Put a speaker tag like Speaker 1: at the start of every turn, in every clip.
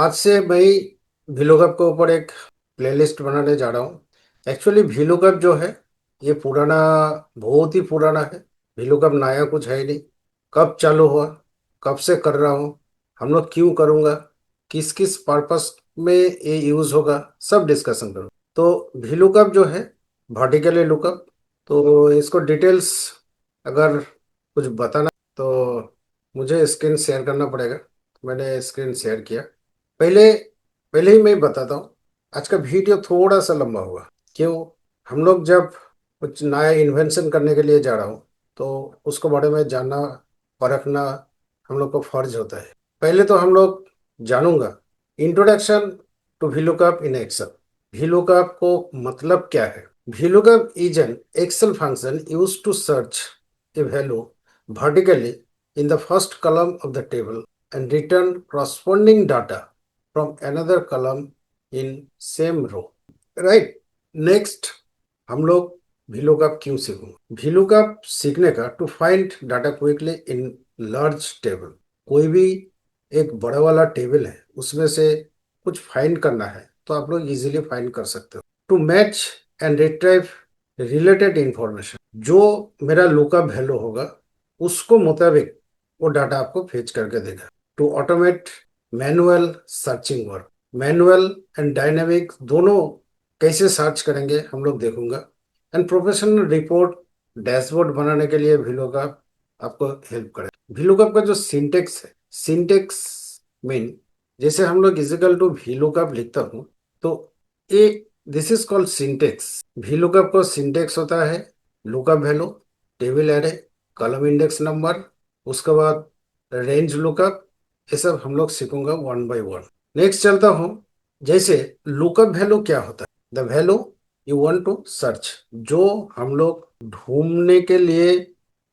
Speaker 1: आज से मैं VLOOKUP के ऊपर एक प्लेलिस्ट बनाने जा रहा हूँ। एक्चुअली VLOOKUP जो है ये पुराना, बहुत ही पुराना है। VLOOKUP नया कुछ है ही नहीं। कब चालू हुआ, कब से कर रहा हूँ, हम लोग क्यों करूँगा, किस किस पर्पस में ये यूज़ होगा, सब डिस्कशन करूँ। तो VLOOKUP जो है वर्टिकली लुकअप, तो इसको डिटेल्स अगर कुछ बताना तो मुझे स्क्रीन शेयर करना पड़ेगा। मैंने स्क्रीन शेयर किया। पहले पहले ही मैं बताता हूँ, आज का वीडियो थोड़ा सा लंबा हुआ। क्यों? हम लोग जब कुछ नया इन्वेंशन करने के लिए जा रहा हूँ तो उसको बारे में जानना, परखना हम लोग को फर्ज होता है। पहले तो हम लोग जानूंगा introduction to VLOOKUP in Excel. VLOOKUP को मतलब क्या है? VLOOKUP is an Excel function used to search a value vertically in the first column of the table and return corresponding data from another column in same row. Right? Next, हम लोग VLOOKUP क्यों सीखेंगे? VLOOKUP सीखने का to find data quickly in large table. कोई भी एक बड़ा वाला टेबल है, उसमें से कुछ फाइंड करना है तो आप लोग इजीली फाइंड कर सकते हो। To match and retrieve related information, जो मेरा लुकअप वैल्यू होगा उसको मुताबिक वो डाटा आपको फेच करके देगा। To automate manual searching work, manual and dynamic दोनों कैसे सर्च करेंगे हम लोग देखूंगा। एंड प्रोफेशनल रिपोर्ट डैशबोर्ड बनाने के लिए VLOOKUP आपको हेल्प करेगा। VLOOKUP का जो सिंटेक्स है, सिंटेक्स मीन जैसे हम लोग इजिकल टू VLOOKUP लिखता हूँ तो ये this is called syntax. VLOOKUP को सिंटेक्स होता है lookup value, table array, column index number, उसके बाद रेंज लुकअप। ये सब हम लोग सीखूंगा वन बाय वन। नेक्स्ट चलता हूँ। जैसे लुकअप वैल्यू क्या होता है? The value you want to search, जो हम लोग ढूंढने के लिए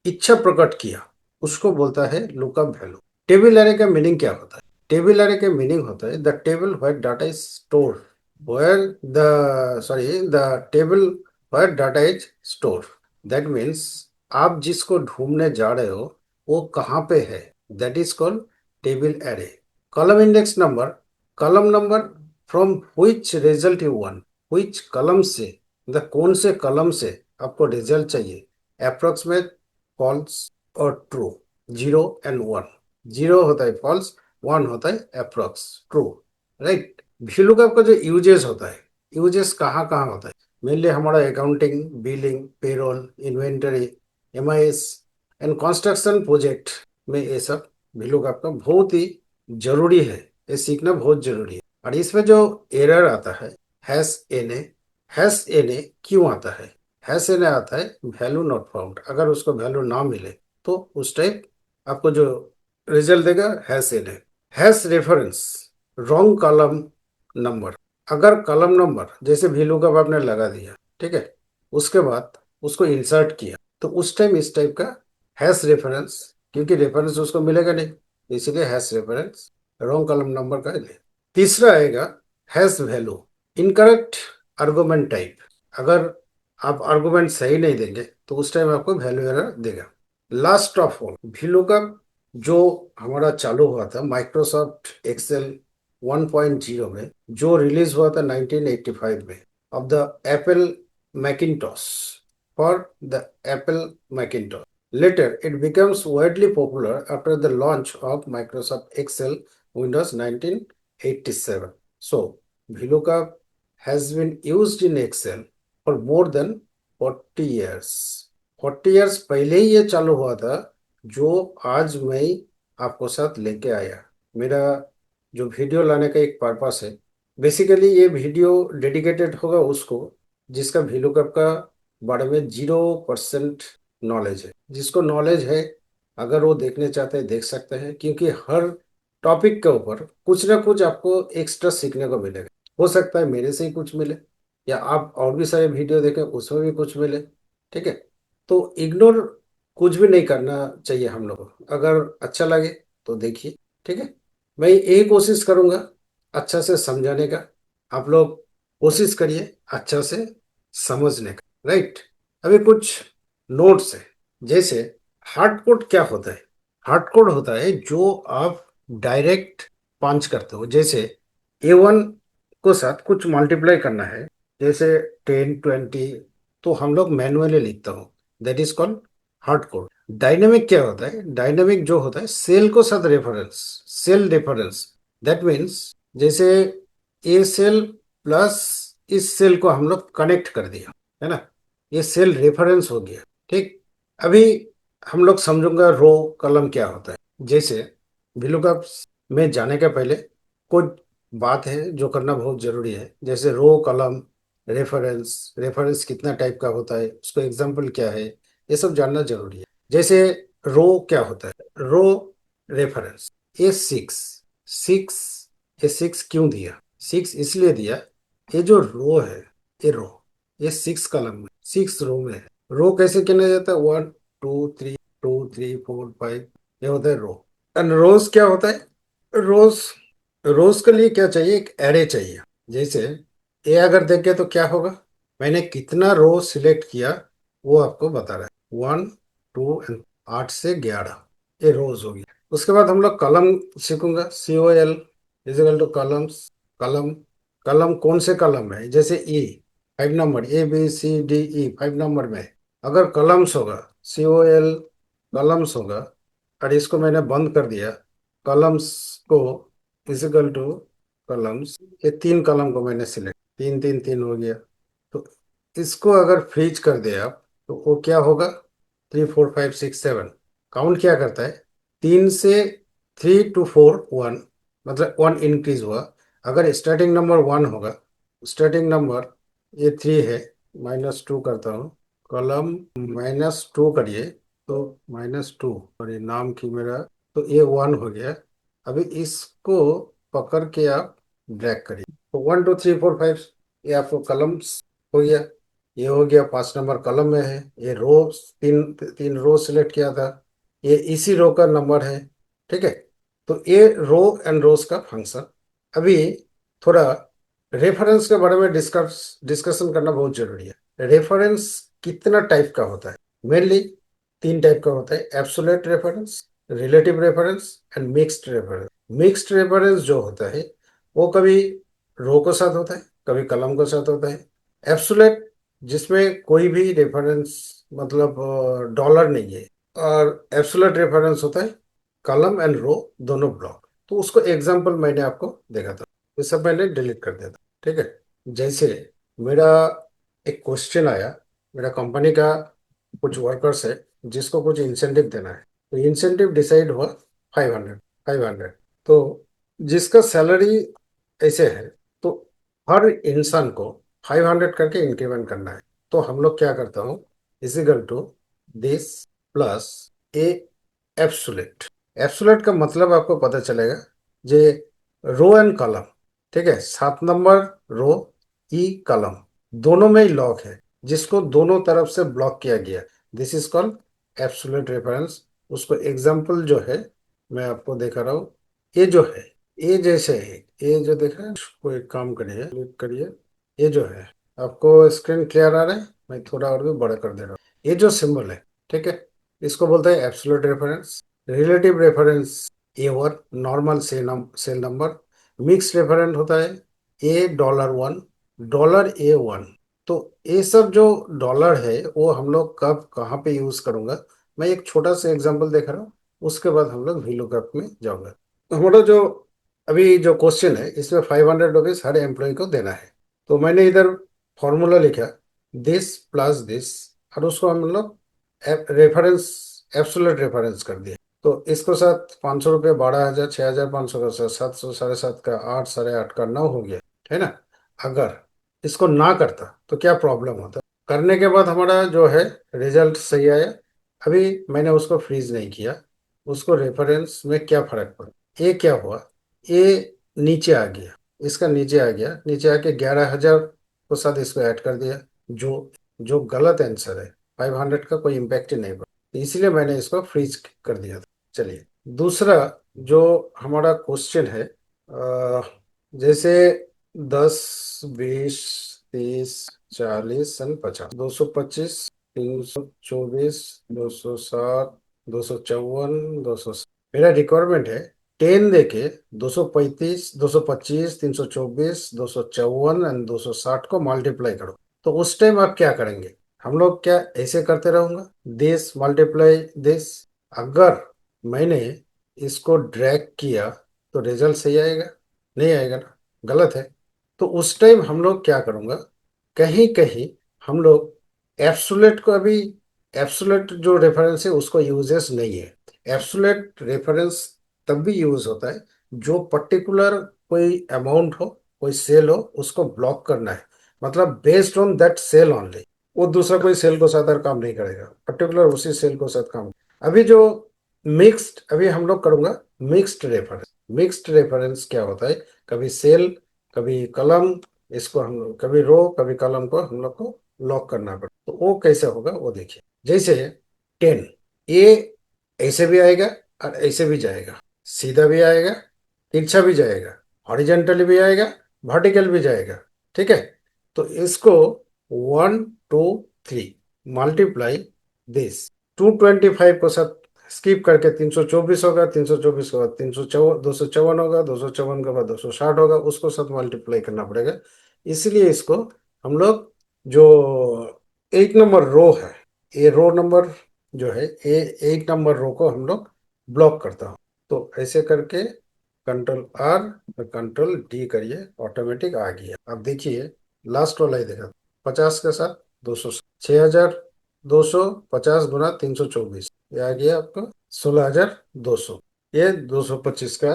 Speaker 1: इच्छा प्रकट किया उसको बोलता है लुकअप वैल्यू। टेबल एरे का मीनिंग क्या होता है? टेबल एरे का मीनिंग होता है the table where data is store, where the table where data is stored. That means आप जिसको ढूंढने जा रहे हो वो कहाँ पे है, that is called table array. Column index number, column number from which result you want, which column से, मतलब कौन से कलम से आपको रिजल्ट चाहिए। अप्रोक्सीमेट, फॉल्स और true, zero and one. Zero होता है फॉल्स, वन होता है अप्रोक्स ट्रू। राइट? VLOOKUP का जो यूजेस होता है, यूजेस कहाँ कहाँ होता है? मेनली हमारा accounting, billing, payroll, inventory, MIS and construction project में ये सब VLOOKUP का बहुत ही जरूरी है। ये सीखना बहुत जरूरी है। और इसमें जो एरर आता है #NA, #NA क्यों आता है? #NA आता है वैल्यू नॉट फाउंड। अगर उसको वैल्यू ना मिले तो उस टाइप आपको जो रिजल्ट देगा #NA। Hash reference, wrong column number. अगर कॉलम नंबर जैसे VLOOKUP आपने लगा दिया, ठीक है, उसके बाद उसको इंसर्ट किया तो उस टाइम इस टाइप का हैश रेफरेंस, क्योंकि रेफरेंस उसको मिलेगा नहीं, इसलिए hash reference wrong column number का ले। तीसरा आएगा hash value, incorrect argument type. अगर आप आर्गुमेंट सही नहीं देंगे तो उस टाइम आपको वैल्यू एरर देगा। लास्ट ऑफ ऑल, VLOOKUP जो हमारा चालू हुआ था माइक्रोसॉफ्ट एक्सेल 1.0 में, जो रिलीज हुआ था 1985 में, of the Apple Macintosh, for the Apple Macintosh. Later, it becomes widely popular after the launch of Microsoft Excel Windows 1987. So, VLOOKUP has been used in Excel for more than 40 years. 40 years पहले ही ये चालू हुआ था, जो आज मैं आपको साथ लेके आया। मेरा जो वीडियो लाने का एक पर्पस है, बेसिकली ये वीडियो डेडिकेटेड होगा उसको जिसका VLOOKUP का बारे में 0% नॉलेज है। जिसको नॉलेज है, अगर वो देखने चाहते हैं देख सकते हैं, क्योंकि हर टॉपिक के ऊपर कुछ ना कुछ आपको एक्स्ट्रा सीखने को मिलेगा। हो सकता है मेरे से ही कुछ मिले, या आप और भी सारे वीडियो देखें उसमें भी कुछ मिले। ठीक है? तो इग्नोर कुछ भी नहीं करना चाहिए हम लोगों को। अगर अच्छा लगे तो देखिए। ठीक है? मैं यही कोशिश करूंगा अच्छा से समझाने का। आप लोग कोशिश करिए अच्छा से समझने का। राइट? अभी कुछ नोट्स है। जैसे हार्ड कोड क्या होता है? हार्ड कोड होता है जो आप डायरेक्ट पंच करते हो। जैसे A1 को साथ कुछ मल्टीप्लाई करना है, जैसे 10 20, तो हम लोग मैनुअली लिखता हूँ, that is called hard code. Dynamic क्या होता है? डायनेमिक जो होता है सेल को साथ reference, cell reference, that means जैसे ए सेल प्लस इस सेल को हम लोग कनेक्ट कर दिया, है ना, ये सेल रेफरेंस हो गया। ठीक, अभी हम लोग समझूंगा रो कॉलम क्या होता है। जैसे VLOOKUP में जाने के पहले कुछ बात है जो करना बहुत जरूरी है, जैसे रो कॉलम, रेफरेंस, रेफरेंस कितना टाइप का होता है, उसको एग्जांपल क्या है, ये सब जानना जरूरी है। जैसे रो क्या होता है? रो रेफरेंस A6, सिक्स, A6 क्यों दिया? 6 इसलिए दिया, ये जो रो है, ये रो, ये 6 कॉलम में, 6 रो में है। रो कैसे गिना जाता है? 1 2 3, 2 3 4 5, ये होता है रो। एंड रोज क्या होता है? रोज, रोज के लिए क्या चाहिए? एक एरे चाहिए। जैसे ए अगर देखे तो क्या होगा? मैंने कितना रो सिलेक्ट किया वो आपको बता रहा है, 1 2 एंड 8 से 11, ये रोज होगी। उसके बाद हम लोग कलम सीखूंगा, COL कलम्स, कलम, कलम कौन से कलम है? जैसे ई, 5 नंबर, ABCDE 5 नंबर में अगर कलम्स होगा, COL कलम्स होगा, और इसको मैंने बंद कर दिया, कलम्स को इजिकल टू कलम्स, ये 3 कलम को मैंने सिलेक्ट, 3 3 3 हो गया। तो इसको अगर फ्रीज कर दे आप, तो वो क्या होगा? 3 4 5 6 7, काउंट क्या करता है? 3 से 3 to 4 1, मतलब 1 इंक्रीज हुआ। अगर स्टार्टिंग नंबर 1 होगा, स्टार्टिंग नंबर ये 3 है, -2 करता हूँ, कॉलम -2 करिए, तो -2, और ये नाम की मेरा, तो ये 1 हो गया। अभी इसको पकड़ के आप ड्रैग करिए, तो 1 2 3 4 5, ये आपको कलम्स हो गया। ये हो गया, 5 नंबर कलम में है, ये रो, तीन तीन रो सिलेक्ट किया था, ये इसी रो का नंबर है। ठीक है, तो ये रो एंड रोज का फंक्शन। अभी थोड़ा रेफरेंस के बारे में डिस्कशन करना बहुत जरूरी है। रेफरेंस कितना टाइप का होता है? मेनली 3 टाइप का होता है, absolute reference, relative reference and mixed reference. Mixed reference जो होता है वो कभी रो के साथ होता है, कभी कलम के साथ होता है। एब्सोल्यूट जिसमें कोई भी रेफरेंस, मतलब डॉलर नहीं है। और एब्सोल्यूट रेफरेंस होता है कॉलम एंड रो दोनों ब्लॉक। तो उसको एग्जांपल मैंने आपको देखा था, ये सब मैंने डिलीट कर दिया था। ठीक है, जैसे मेरा एक क्वेश्चन आया, मेरा कंपनी का कुछ वर्कर्स है जिसको कुछ इंसेंटिव देना है, तो इंसेंटिव डिसाइड हुआ 500, तो जिसका सैलरी ऐसे है, तो हर इंसान को 500 करके इंक्रीमेंट करना है। तो हम लोग क्या करता हूँ, equal to this plus A absolute. Absolute का मतलब आपको पता चलेगा, जे रो एंड कॉलम, ठीक है, 7 नंबर रो, ई कॉलम, दोनों में ही लॉक है, जिसको दोनों तरफ से ब्लॉक किया गया, this is called absolute reference. उसको एग्जांपल जो है मैं आपको दिखा रहा हूँ। ये जो है, ये जैसे है, ये जो देख रहे हैं, इसको एक काम करिए, क्लिक करिए, ये जो है, आपको स्क्रीन क्लियर आ रहा है? मैं थोड़ा और भी बड़ा कर दे रहा हूँ। ये जो सिंबल है, ठीक है, इसको बोलते हैं absolute reference. Relative reference A1, normal cell number. Mix reference होता है A$1, $A1। तो ये सब जो डॉलर है वो हम लोग कब कहाँ पे यूज करूंगा, मैं एक छोटा सा एग्जांपल देख रहा हूँ, उसके बाद हम लोग VLOOKUP में जाऊंगा। तो हमारा जो अभी जो क्वेश्चन है, इसमें ₹500 हर एम्प्लॉय को देना है। तो मैंने इधर फॉर्मूला लिखा, दिस प्लस दिस, और उसको हम लोग रेफरेंस, एब्सोल्यूट रेफरेंस कर दिया। तो इसको साथ ₹500, 12,000, 6,500 का, 700, 7.5 का, 8, 8.5 का, 9 हो गया, है ना। अगर इसको ना करता तो क्या प्रॉब्लम होता? करने के बाद हमारा जो है रिजल्ट सही आया। अभी मैंने उसको फ्रीज नहीं किया, उसको रेफरेंस में क्या फर्क पड़ा? ये क्या हुआ, ये नीचे आ गया, इसका नीचे आ गया, नीचे आके 11,000 को साथ इसको ऐड कर दिया, जो जो गलत आंसर है। 500 का कोई इम्पैक्ट ही नहीं पड़ा, तो इसलिए मैंने इसको फ्रीज कर दिया था। चलिए, दूसरा जो हमारा क्वेश्चन है, जैसे 10 20 30 40 एंड 50, 225, 324, 260, 254, 200, मेरा रिक्वायरमेंट है 10 देके 235, 225, 324, 254 एंड 260 को मल्टीप्लाई करो। तो उस टाइम आप क्या करेंगे? हम लोग क्या ऐसे करते रहूंगा, दिस मल्टीप्लाई दिस। अगर मैंने इसको ड्रैग किया तो रिजल्ट सही आएगा? नहीं आएगा ना, गलत है। तो उस टाइम हम लोग क्या करूंगा, कहीं कहीं हम लोग एब्सोल्यूट को, अभी एब्सोल्यूट जो रेफरेंस है उसको यूजेस नहीं है। एब्सोल्यूट रेफरेंस तब भी यूज होता है जो पर्टिकुलर कोई अमाउंट हो, कोई सेल हो, उसको ब्लॉक करना है, मतलब based on that cell only. वो दूसरा कोई सेल को साथ काम नहीं करेगा, पर्टिकुलर उसी सेल को साथ काम। अभी जो मिक्स्ड, अभी हम लोग करूंगा मिक्स्ड रेफरेंस। मिक्स्ड रेफरेंस क्या होता है, कभी सेल कभी कलम, इसको हम लोग कभी रो कभी कलम को हम लोग को लॉक करना पड़ता। तो वो कैसे होगा वो देखिए। जैसे 10, ये ऐसे भी आएगा और ऐसे भी जाएगा, सीधा भी आएगा, तिरछा भी जाएगा, हॉरिजेंटली भी आएगा, वर्टिकल भी जाएगा। ठीक है, तो इसको 1 2 3 मल्टीप्लाई दिस 225 को साथ स्किप करके 324 होगा, 324 के बाद 254 होगा, 254 के बाद 260 होगा, उसको साथ मल्टीप्लाई करना पड़ेगा। इसलिए इसको हम लोग जो 1 नंबर रो है, ये रो नंबर जो है, ये 1 नंबर रो को हम लोग ब्लॉक करता हूँ। तो ऐसे करके कंट्रोल आर और कंट्रोल डी करिए, ऑटोमेटिक आ गया। अब देखिए लास्ट वाला ही देखा, 50 के साथ 200, 6250 गुना 324, ये आ गया आपको 16,200। ये 225 का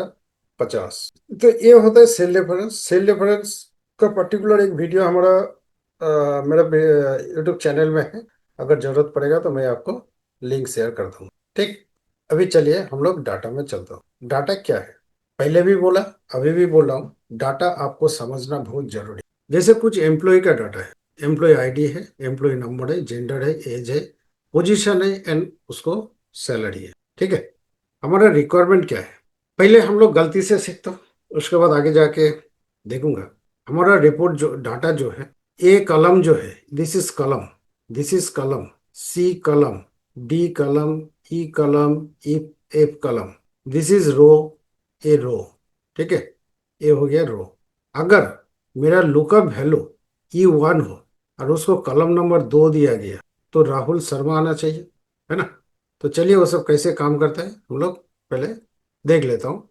Speaker 1: 50। तो ये होता है सेल रेफरेंस। सेल रेफरेंस का पर्टिकुलर एक वीडियो हमारा मेरा यूट्यूब चैनल में है, अगर जरूरत पड़ेगा तो मैं आपको लिंक शेयर कर दूंगा। ठीक, अभी चलिए हम लोग डाटा में चलता हूँ। डाटा क्या है, पहले भी बोला, अभी भी बोल रहा हूँ, डाटा आपको समझना बहुत जरूरी है। जैसे कुछ एम्प्लॉय का डाटा है, एम्प्लॉय आईडी है, एम्प्लॉय नंबर है, जेंडर है, एज है, पोजीशन है एंड उसको सैलरी है। ठीक है, हमारा रिक्वायरमेंट क्या है, पहले हम लोग गलती से सीखते हैं, उसके बाद आगे जाके देखूंगा। हमारा रिपोर्ट जो डाटा जो है, ए कलम जो है, दिस इज कलम, दिस इज कलम, सी कलम, डी कलम, ई कलम, ई एफ कलम, दिस इज रो, ए रो। ठीक है, ये हो गया रो। अगर मेरा लुकअप वैल्यू E1 हो और उसको कलम नंबर 2 दिया गया, तो राहुल शर्मा आना चाहिए, है ना। तो चलिए वो सब कैसे काम करता है हम लोग पहले देख लेता हूँ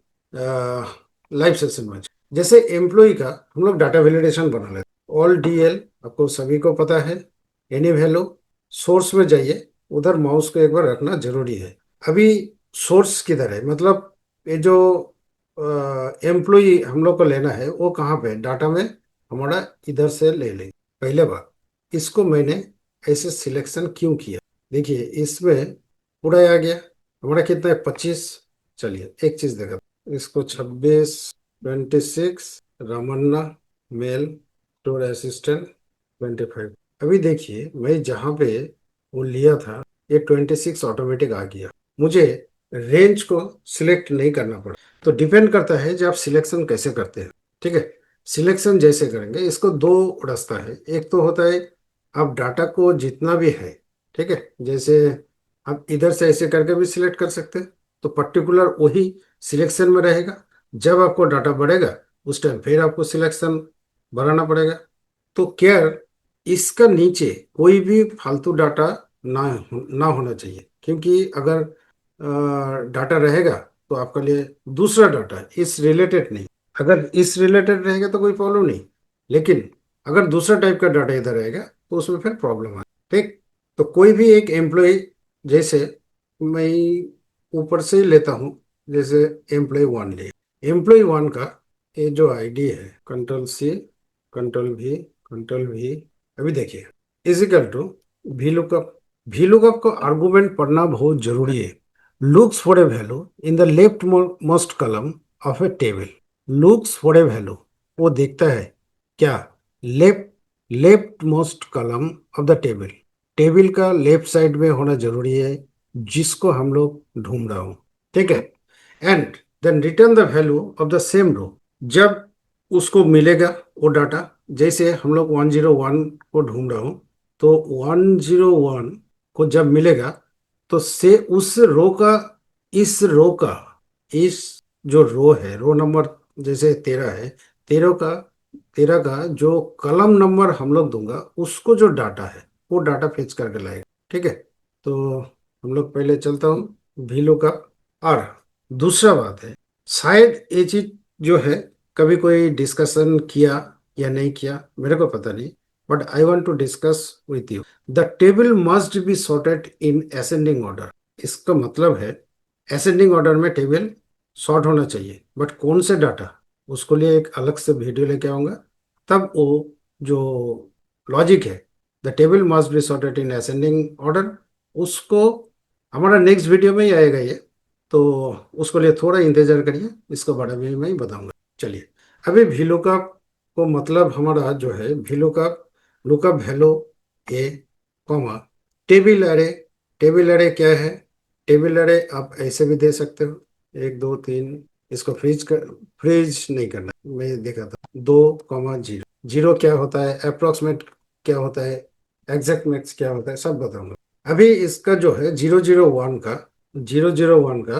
Speaker 1: लाइव सेशन में। जैसे एम्प्लॉय का हम लोग डाटा वैलिडेशन बना लेते हैं। ऑल डीएल आपको सभी को पता है, एनी वैल्यू। सोर्स में जाइए, उधर माउस को एक बार रखना जरूरी है। अभी सोर्स किधर है, मतलब ये जो एम्प्लॉय हम लोग को लेना है वो कहाँ पे है डाटा में, हमारा इधर से ले लेंगे। पहले बात, इसको मैंने ऐसे सिलेक्शन क्यों किया, देखिए इसमें पूरा आ गया। हमारा कितना है, 25। चलिए एक चीज देखा, इसको 26, 26 रामन्ना मेल स्टोर असिस्टेंट 25। अभी देखिए मैं जहाँ पे वो लिया था, ये 26 ऑटोमेटिक आ गया। मुझे रेंज को सिलेक्ट नहीं करना पड़ा। तो डिपेंड करता है जब आप सिलेक्शन कैसे करते हैं। ठीक है, सिलेक्शन जैसे करेंगे, इसको दो रास्ता है। एक तो होता है आप डाटा को जितना भी है, ठीक है, जैसे आप इधर से ऐसे करके भी सिलेक्ट कर सकते हैं, तो पर्टिकुलर वही सिलेक्शन में रहेगा। जब आपको डाटा बढ़ेगा उस टाइम फिर आपको सिलेक्शन बढ़ाना पड़ेगा। तो केयर, इसका नीचे कोई भी फालतू डाटा ना ना होना चाहिए, क्योंकि अगर डाटा रहेगा तो आपके लिए दूसरा डाटा इस रिलेटेड नहीं, अगर इस रिलेटेड रहेगा तो कोई प्रॉब्लम नहीं, लेकिन अगर दूसरा टाइप का डाटा इधर रहेगा तो उसमें फिर प्रॉब्लम है। ठीक, तो कोई भी एक एम्प्लॉय, जैसे मैं ऊपर से ही लेता हूँ, जैसे एम्प्लॉय 1 ले, एम्प्लॉय 1 का ये जो आईडी है, control C, control V, control V. अभी देखिए इजिकल to V lookup. V lookup को आर्गुमेंट पढ़ना बहुत जरूरी है। Looks for a value in the left most column of a table. Looks for a value, वो देखता है क्या, left left most column of the table, table का लेफ्ट साइड में होना जरूरी है जिसको हम लोग ढूंढ रहा हूँ। ठीक है, and then return the value of the same row. जब उसको मिलेगा वो डाटा, जैसे हम लोग 101 को ढूंढ रहा हूँ, तो 101 को जब मिलेगा तो से उस रो का, इस रो का, इस जो रो है, रो नंबर जैसे 13 है, 13 का 13 का जो कलम नंबर हम लोग दूंगा, उसको जो डाटा है वो डाटा फेच करके लाएगा। ठीक है, तो हम लोग पहले चलता हूँ भीलो का। और दूसरा बात है, शायद ये चीज जो है कभी कोई डिस्कशन किया या नहीं किया मेरे को पता नहीं, but I want to discuss with you. The table must be sorted in ascending order. इसका मतलब है असेंडिंग ऑर्डर में टेबल सॉर्ट होना चाहिए, बट कौन से डाटा, उसको लिए एक अलग से वीडियो लेके आऊंगा। तब वो जो लॉजिक है, the table must be sorted in ascending order, उसको हमारा नेक्स्ट वीडियो में ही आएगा ये। तो उसको लिए थोड़ा इंतजार करिए, इसको बारे में मैं ही बताऊंगा। चलिए, अभी वी लुकअप को मतलब हमारा जो है वी लुकअप, लुकअप हेलो ए कॉमा टेबल अरे। टेबल अरे क्या है? टेबल अरे आप ऐसे भी दे सकते हो, 1 2 3। इसको फ्रीज नहीं करना, मैं देखा था 2 कॉमा 0। जीरो क्या होता है, अप्रोक्सीमेट क्या होता है, एग्जैक्ट मैक्स क्या होता है, सब बताऊंगा। अभी इसका जो है 001 का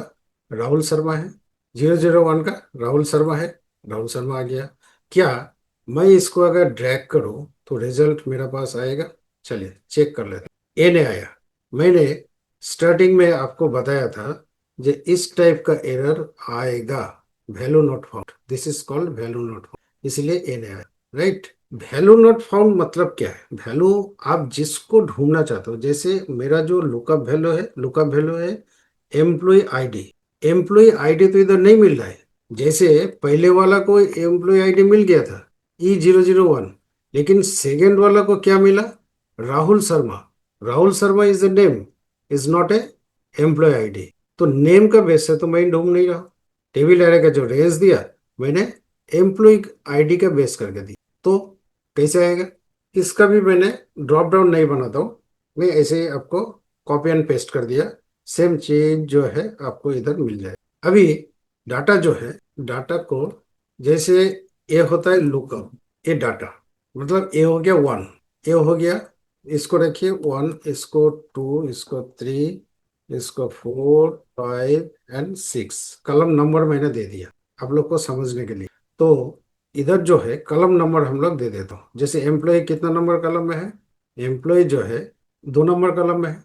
Speaker 1: राहुल शर्मा है। 001 का राहुल शर्मा है। राहुल शर्मा आ गया। क्या मैं इसको अगर ड्रैग करूं तो रिजल्ट मेरा पास आएगा? चलिए चेक कर लेते हैं। ए ने आया। मैंने स्टार्टिंग में आपको बताया था जे इस टाइप का एरर आएगा, value not found, this is called value not found, इसलिए ए ने आया। राइट। वैल्यू नॉट फाउंड मतलब क्या है? वैल्यू आप जिसको ढूंढना चाहते हो, जैसे मेरा जो लुकअप वैल्यू है एम्प्लॉय आईडी। एम्प्लॉय आईडी तो इधर नहीं मिल रहा है। जैसे पहले वाला को एम्प्लॉय आईडी मिल गया था E001, लेकिन सेकंड वाला को क्या मिला? Rahul Sharma. Rahul Sharma is the name, is not a employee ID. तो नेम का बेस है तो मैं ढूंढ नहीं रहा। टेबल एरे का जो रेंज दिया मैंने एम्प्लॉय आईडी का बेस करके दिया, तो कैसे आएगा? इसका भी मैंने ड्रॉप डाउन नहीं बनाता हूँ, मैं ऐसे ही आपको कॉपी एंड पेस्ट कर दिया। सेम चीज जो है आपको इधर मिल जाए। अभी डाटा जो है, डाटा को जैसे ए होता है लुकअप, ए डाटा मतलब ए हो गया 1, ए हो गया, इसको रखिए 1, इसको 2, इसको 3, इसको 4 5 एंड 6, कलम नंबर मैंने दे दिया आप लोग को समझने के लिए। तो इधर जो है कलम नंबर हम लोग दे देता हूँ। जैसे एम्प्लॉय कितना नंबर कलम में है? एम्प्लॉय जो है 2 नंबर कलम में है।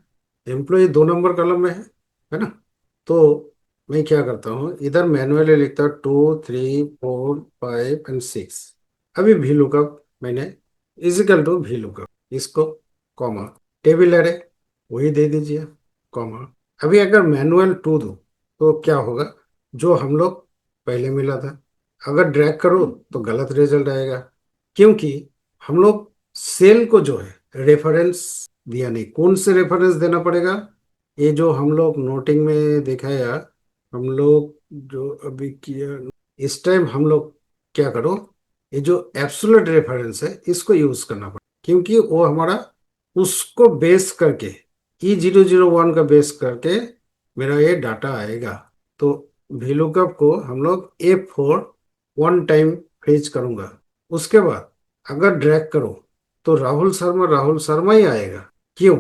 Speaker 1: एम्प्लॉय 2 नंबर कलम में है ना? तो मैं क्या करता हूँ, इधर मैनुअली लिखता हूँ 2 3 4 5 एंड 6। अभी भी लुकअप मैंने इजिकल टू भी लुकअप, इसको कॉमा टेबल एरे वही दे दीजिए, कॉमा। अभी अगर मैनुअल टू दो तो क्या होगा? जो हम लोग पहले मिला था, अगर ड्रैग करो तो गलत रिजल्ट आएगा, क्योंकि हम लोग सेल को जो है रेफरेंस दिया नहीं। कौन से रेफरेंस देना पड़ेगा? ये जो हम लोग नोटिंग में दिखाया, हम लोग जो अभी किया, इस टाइम हम लोग क्या करो, ये जो एब्सोल्यूट रेफरेंस है इसको यूज करना पड़ेगा, क्योंकि वो हमारा उसको बेस करके E001 का बेस करके मेरा ये डाटा आएगा। तो VLOOKUP को हम लोग A4 1 टाइम फेच करूंगा। उसके बाद अगर ड्रैग करो तो राहुल शर्मा ही आएगा। क्यों?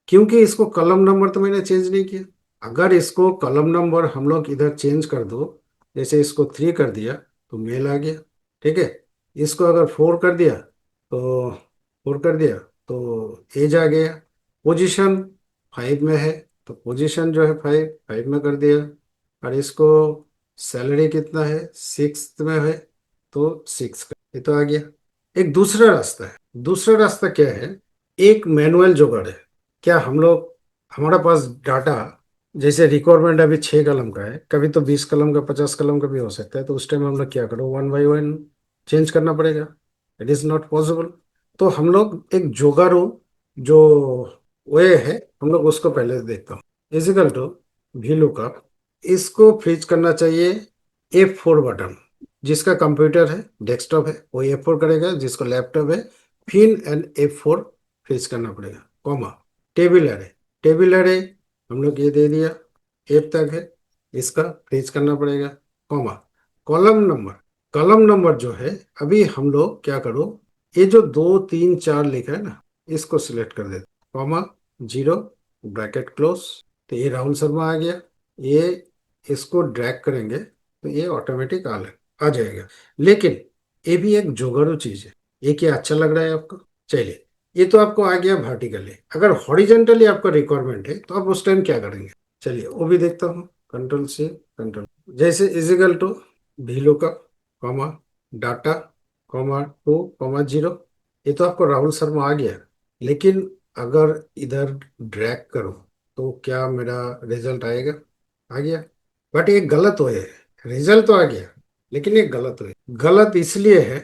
Speaker 1: क्योंकि इसको कलम नंबर तो मैंने चेंज नहीं किया। अगर इसको कलम नंबर हम लोग इधर चेंज कर दो, जैसे इसको 3 कर दिया तो मेल आ गया। ठीक है, इसको अगर 4 कर दिया तो 4 कर दिया तो एज आ गया। पोजीशन 5 में है तो पोजीशन जो है 5 में कर दिया। और इसको सैलरी कितना है, 6 में है तो 6 का, ये तो आ गया। एक दूसरा रास्ता है। दूसरा रास्ता क्या है? एक मैनुअल जुगाड़ है। क्या हम लोग, हमारा पास डाटा, जैसे रिक्वायरमेंट अभी 6 कलम का है, कभी तो 20 कलम का 50 कलम का भी हो सकता है, तो उस टाइम हम लोग क्या करो, 1 बाय 1 चेंज करना पड़ेगा। It is not possible. तो हम लोग एक जोगाड़ू जो वे है, हम लोग उसको पहले देखता हूँ। इजिकल टू वी लुकअप, इसको फ्रीज करना चाहिए F4 बटन। जिसका कंप्यूटर है, डेस्कटॉप है, वो F4 करेगा, जिसको लैपटॉप है फिर F4 फ्रीज करना पड़ेगा, comma table array. Table array हम लोग ये दे दिया, एफ तक है, इसका फ्रीज करना पड़ेगा, comma column number. Column number जो है, अभी हम लोग क्या करो, ये जो 2 3 4 लिखा है ना, इसको सिलेक्ट कर देते, कॉमा 0 ब्रैकेट क्लोज। तो ये राहुल शर्मा आ गया। ये इसको ड्रैग करेंगे तो ये ऑटोमेटिक आ जाएगा। लेकिन ये भी एक जोगाड़ू चीज है। ये क्या अच्छा लग रहा है आपको? चलिए, ये तो आपको आ गया वर्टिकली। अगर हॉरिजेंटली आपका रिक्वायरमेंट है तो आप उस टाइम क्या करेंगे? चलिए वो भी देखता हूँ। कंट्रोल से कंट्रोल, जैसे equal to V lookup comma data comma 2 comma 0। ये तो आपको राहुल शर्मा आ गया। लेकिन अगर इधर ड्रैग करो तो क्या मेरा रिजल्ट आएगा? आ गया। बट ये गलत हो है। रिजल्ट तो आ गया, लेकिन ये गलत हो है। गलत इसलिए है,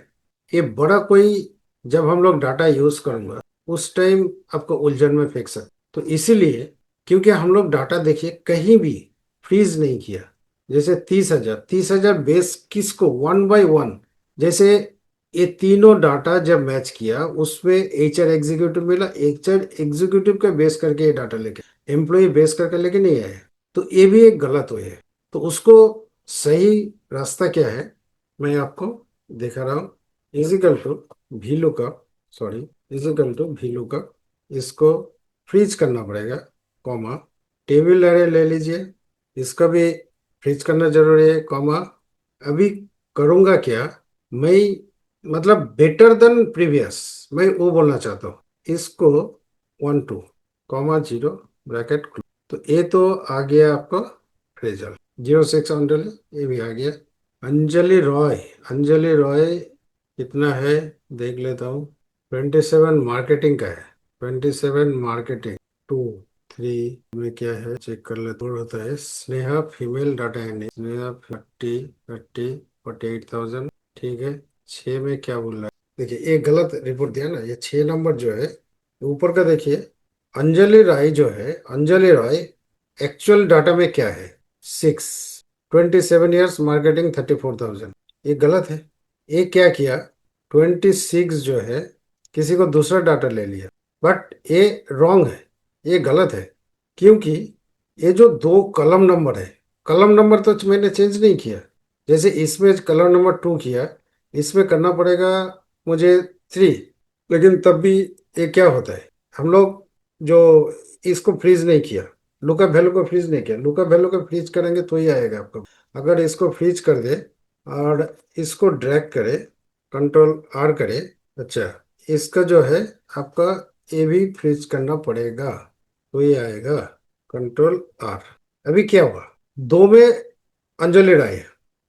Speaker 1: ये बड़ा कोई, जब हम लोग डाटा यूज करूंगा उस टाइम आपको उलझन में फेंक सकते। तो इसीलिए, क्योंकि हम लोग डाटा देखिए कहीं भी फ्रीज नहीं किया। जैसे 30,000 बेस किसको वन बाय वन, जैसे ये तीनों डाटा जब मैच किया उसमें एचआर एग्जीक्यूटिव मिला, एचआर एग्जीक्यूटिव का बेस करके ये डाटा लेके एम्प्लॉय बेस करके लेके नहीं आए। तो ये भी एक गलत हुई है। तो उसको सही रास्ता क्या है, मैं आपको दिखा रहा हूँ। Equal to V lookup, sorry, equal to V lookup, इसको फ्रीज करना पड़ेगा, कॉमा टेबल एरे ले लीजिए, इसका भी फ्रीज करना जरूरी है, कॉमा अभी करूँगा क्या मैं, मतलब बेटर देन प्रीवियस, मैं वो बोलना चाहता हूँ। इसको 12 कॉमा 0 ब्रैकेट, तो ये तो आ गया आपका रिजल्ट। 06 अंजलि, ये भी आ गया। अंजलि रॉय, अंजलि रॉय कितना है देख लेता हूँ। 27 मार्केटिंग का है। 27 मार्केटिंग 2 3 में क्या है चेक कर लेते होता है। Sneha female data entry, Sneha 48,000, ठीक है। 6 में क्या बोल रहा है? देखिए ये गलत रिपोर्ट दिया ना, ये 6 नंबर जो है ऊपर का देखिए। अंजलि राय जो है, अंजलि राय एक्चुअल डाटा में क्या है? 6, 27 ईयर्स मार्केटिंग 34,000, ये गलत है। ये क्या किया, 26 जो है किसी को दूसरा डाटा ले लिया। बट ये रॉन्ग है, ये गलत है। क्योंकि ये जो दो कलम नंबर है, कलम नंबर तो मैंने चेंज नहीं किया। जैसे इसमें कलम नंबर 2 किया, इसमें करना पड़ेगा मुझे 3। लेकिन तब भी ये क्या होता है, हम लोग जो इसको फ्रीज नहीं किया, लुकअप वैल्यू को फ्रीज नहीं किया। लुकअप वैल्यू को फ्रीज करेंगे तो ही आएगा आपको। अगर इसको फ्रीज कर दे और इसको ड्रैग करे, कंट्रोल आर करे, अच्छा, इसका जो है आपका ये भी फ्रीज करना पड़ेगा तो ये आएगा, कंट्रोल आर। अभी क्या हुआ, दो में अंजलि राय है,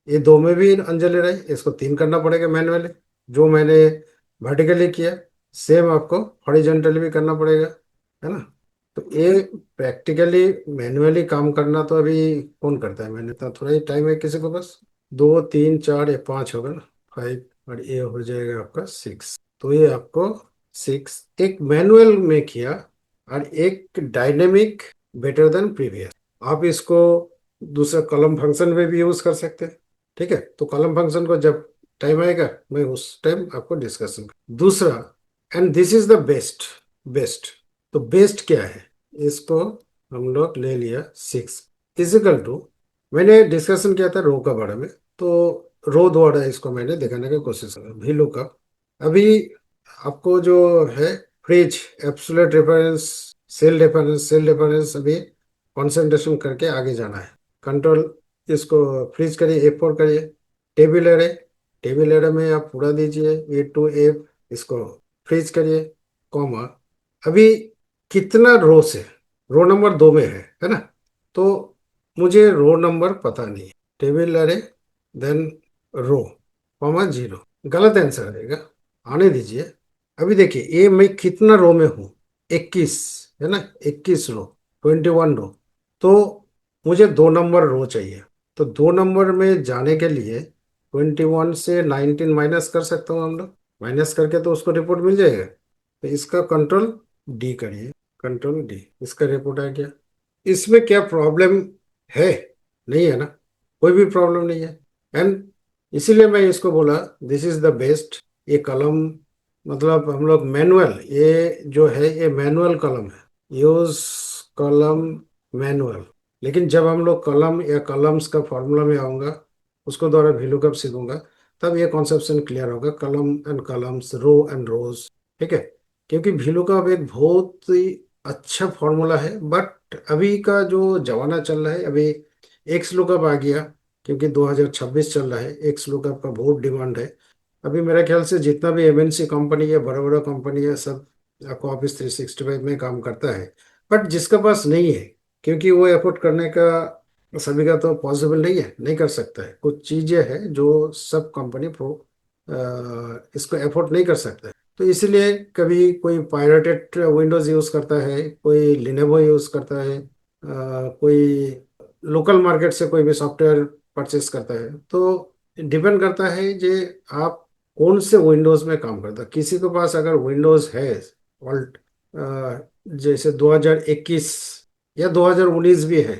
Speaker 1: ये दो में भी अंजलि राय, इसको 3 करना पड़ेगा मैनुअली, जो मैंने वर्टिकली किया। सेम आपको हॉरिजॉन्टली भी करना पड़ेगा, है ना? तो ये प्रैक्टिकली मैनुअली काम करना तो अभी कौन करता है? मैंने तो थोड़ा ही टाइम है किसी को बस। 2 3 4 ये 5 होगा ना, 5, और ये हो जाएगा आपका 6। तो ये आपको 6 एक मैनुअल में किया और एक डायनेमिक, बेटर देन प्रीवियस। आप इसको दूसरा कॉलम फंक्शन में भी यूज कर सकते हैं। ठीक है, तो कॉलम फंक्शन को जब टाइम आएगा मैं उस टाइम आपको डिस्कशन दूसरा। And this is the best, best. तो बेस्ट क्या है, इसको हम लोग ले लिया 6 इजिकल टू, मैंने डिस्कशन किया था रो का बारे में, तो रो द्वारा इसको मैंने दिखाने की कोशिश करा भीलू का। अभी आपको जो है freeze, absolute reference, cell reference अभी कंसंट्रेशन करके आगे जाना है। कंट्रोल, इसको फ्रीज करिए, F4 करिए। टेबल एरे, टेबल एरे में आप पूरा दीजिए A to F, इसको फ्रीज करिए, कॉमा अभी कितना रो से, रो नंबर 2 में है ना? तो मुझे रो नंबर पता नहीं है। Table array then row comma 0, गलत आंसर आएगा, आने दीजिए। अभी देखिए ये मैं कितना रो में हूँ, 21 है ना, 21 रो, 21 रो। तो मुझे 2 नंबर रो चाहिए। तो 2 नंबर में जाने के लिए 21 से 19 माइनस कर सकता हूँ हम लोग, माइनस करके तो उसको रिपोर्ट मिल जाएगा। तो इसका कंट्रोल डी करिए, कंट्रोल डी, इसका रिपोर्ट आ गया। इसमें क्या प्रॉब्लम है? नहीं है ना, कोई भी प्रॉब्लम नहीं है। एंड इसीलिए मैं इसको बोला दिस इज द बेस्ट। ये कलम, मतलब हम लोग मैनुअल, ये जो है ये मैनुअल कलम है, यूज कलम मैनुअल। लेकिन जब हम लोग कलम या कलम्स का फॉर्मूला में आऊंगा, उसको द्वारा VLOOKUP सीखूंगा, तब ये कॉन्सेप्शन क्लियर होगा, कलम एंड कलम्स, रो एंड रोज। ठीक है, क्योंकि VLOOKUP एक बहुत ही अच्छा फॉर्मूला है। बट अभी का जो जमाना चल रहा है, अभी एक्स लुकअप आ गया, क्योंकि 2026 चल रहा है, एक्स लुकअप का बहुत डिमांड है। अभी मेरे ख्याल से जितना भी एमएनसी कंपनी है, बड़ा बड़ा कंपनी है, सब आपको ऑफिस 365 में काम करता है। बट जिसके पास नहीं है, क्योंकि वो एफोर्ड करने का सभी का तो पॉसिबल नहीं है, नहीं कर सकता है। कुछ चीजें हैं जो सब कंपनी प्रो इसको एफोर्ड नहीं कर सकता है। तो इसलिए कभी कोई पायरेटेड विंडोज यूज करता है, कोई लिनेवो यूज करता है, कोई लोकल मार्केट से कोई भी सॉफ्टवेयर परचेस करता है। तो डिपेंड करता है जे आप कौन से विंडोज में काम करता है। किसी के पास अगर विंडोज है ऑल्ट जैसे 2021 या 2019 भी है,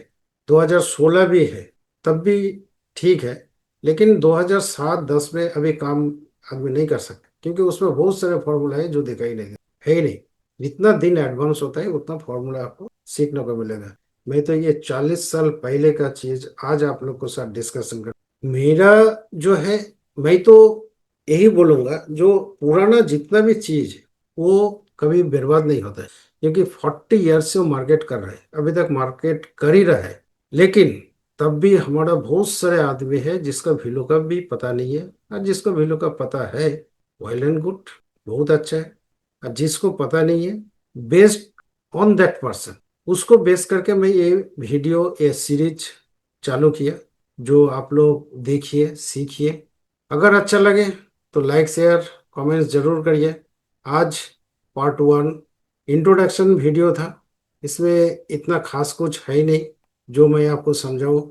Speaker 1: 2016 भी है, तब भी ठीक है। लेकिन 2007-10 में अभी काम आदमी नहीं कर सकता, क्योंकि उसमें बहुत सारे फॉर्मूला है जो दिखाई नहीं देते, है ही नहीं। जितना दिन एडवांस होता है उतना फॉर्मूला आपको सीखने को मिलेगा। मैं तो ये 40 साल पहले का चीज आज आप लोग के साथ डिस्कशन कर, मेरा जो है, मैं तो यही बोलूंगा, जो पुराना जितना भी चीज है वो कभी बर्बाद नहीं होता है। क्योंकि 40 ईयर्स से वो मार्केट कर रहा है, अभी तक मार्केट कर ही रहा है। लेकिन तब भी हमारा बहुत सारे आदमी है जिसका वैल्यू का भी पता नहीं है, और जिसको वैल्यू का पता है, वेल एंड गुड, बहुत अच्छा है। और जिसको पता नहीं है, बेस्ड ऑन दैट पर्सन, उसको बेस करके मैं ये वीडियो, ये सीरीज चालू किया, जो आप लोग देखिए, सीखिए। अगर अच्छा लगे तो लाइक शेयर कमेंट्स जरूर करिए। आज पार्ट 1 इंट्रोडक्शन वीडियो था, इसमें इतना खास कुछ है ही नहीं जो मैं आपको समझाऊं।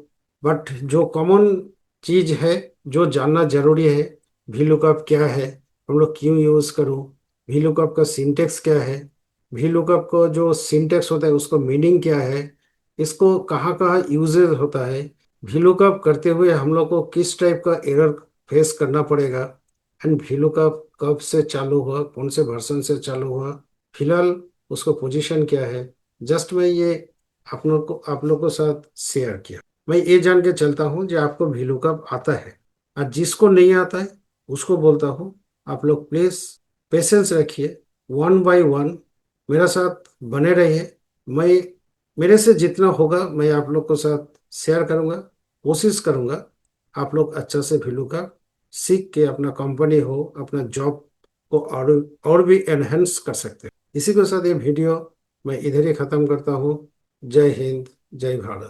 Speaker 1: बट जो कॉमन चीज है, जो जानना जरूरी है, VLOOKUP क्या है, हम लोग क्यों यूज करूं, VLOOKUP का सिंटेक्स क्या है, VLOOKUP को जो सिंटेक्स होता है उसको मीनिंग क्या है, इसको कहाँ कहाँ यूजेस होता है, VLOOKUP करते हुए हम लोग को किस टाइप का एरर फेस करना पड़ेगा, एंड VLOOKUP कब से चालू हुआ, कौन से वर्जन से चालू हुआ, फिलहाल उसका पोजीशन क्या है। जस्ट मैं ये आप लोग को साथ शेयर किया। मैं ये जान के चलता हूँ जो आपको VLOOKUP आता है, और जिसको नहीं आता है उसको बोलता हूँ, आप लोग प्लीज पेशेंस रखिए, 1 बाय 1 मेरा साथ बने रहिए। मैं मेरे से जितना होगा मैं आप लोग को साथ शेयर करूंगा, कोशिश करूंगा आप लोग अच्छा से VLOOKUP सीख के अपना कंपनी हो, अपना जॉब को और भी एनहेंस कर सकते हैं। इसी के साथ ये वीडियो मैं इधर ही खत्म करता हूँ। जय हिंद, जय भारत।